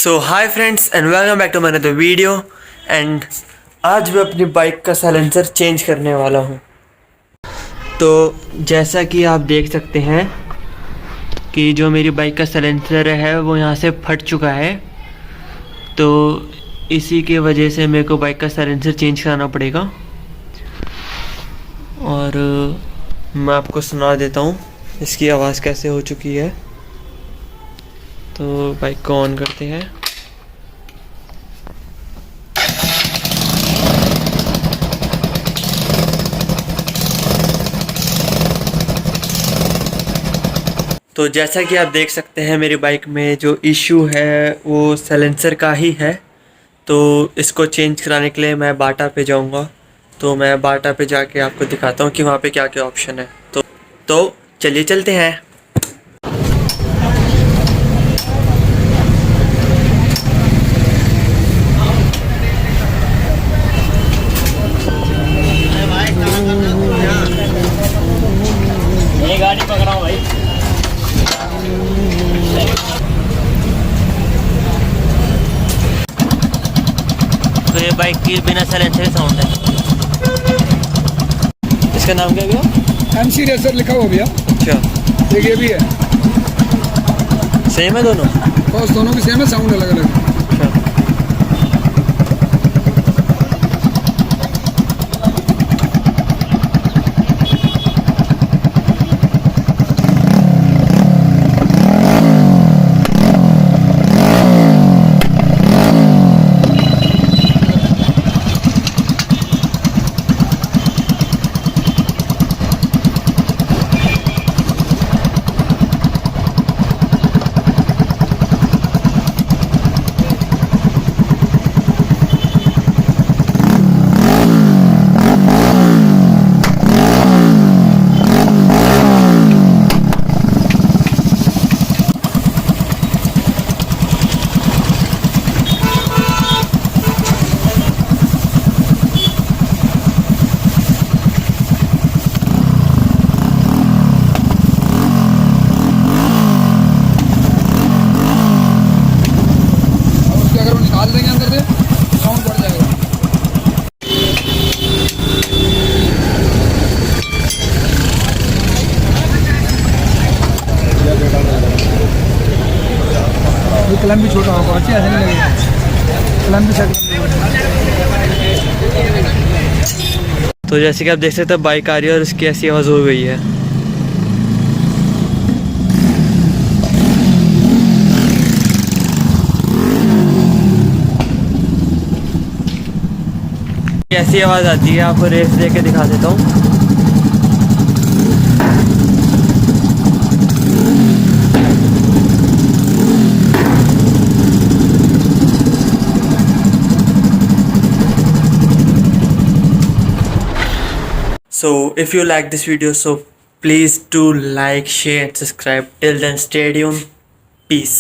So hi friends and welcome back to my another video. एंड आज मैं अपनी बाइक का साइलेंसर चेंज करने वाला हूँ। तो जैसा कि आप देख सकते हैं कि जो मेरी बाइक का साइलेंसर है वो यहाँ से फट चुका है। तो इसी की वजह से मेरे को बाइक का साइलेंसर चेंज कराना पड़ेगा। और मैं आपको सुना देता हूँ इसकी आवाज़ कैसे हो चुकी है। तो बाइक को ऑन करते हैं। तो जैसा कि आप देख सकते हैं मेरी बाइक में जो इशू है वो साइलेंसर का ही है। तो इसको चेंज कराने के लिए मैं बाटा पे जाऊंगा। तो मैं बाटा पे जाके आपको दिखाता हूँ कि वहाँ पे क्या क्या ऑप्शन है। तो चलिए चलते हैं। ये गाड़ी पकड़ाओ भाई। तो ये बाइक की बिना साइलेंसर की साउंड है। इसका नाम क्या भैया? MC रेसर लिखा हुआ भैया। अच्छा, एक ये भी है। सेम है दोनों? बस दोनों की सेम है, साउंड अलग अलग है। अच्छा, और उसके अगर वो निकाल देंगे अंदर से साउंड बढ़ जाएगा। ये क्लम भी छोटा होगा, अच्छी ऐसे नहीं लगेगा। क्लम भी सेट। तो जैसे कि आप देख सकते हैं बाइक आ रही है और उसकी ऐसी आवाज़ हो गई है। ऐसी आवाज़ आती है, आपको रेस दे के दिखा देता हूँ। So if you like this video, so please do like, share and subscribe. Till then, stay tuned. Peace.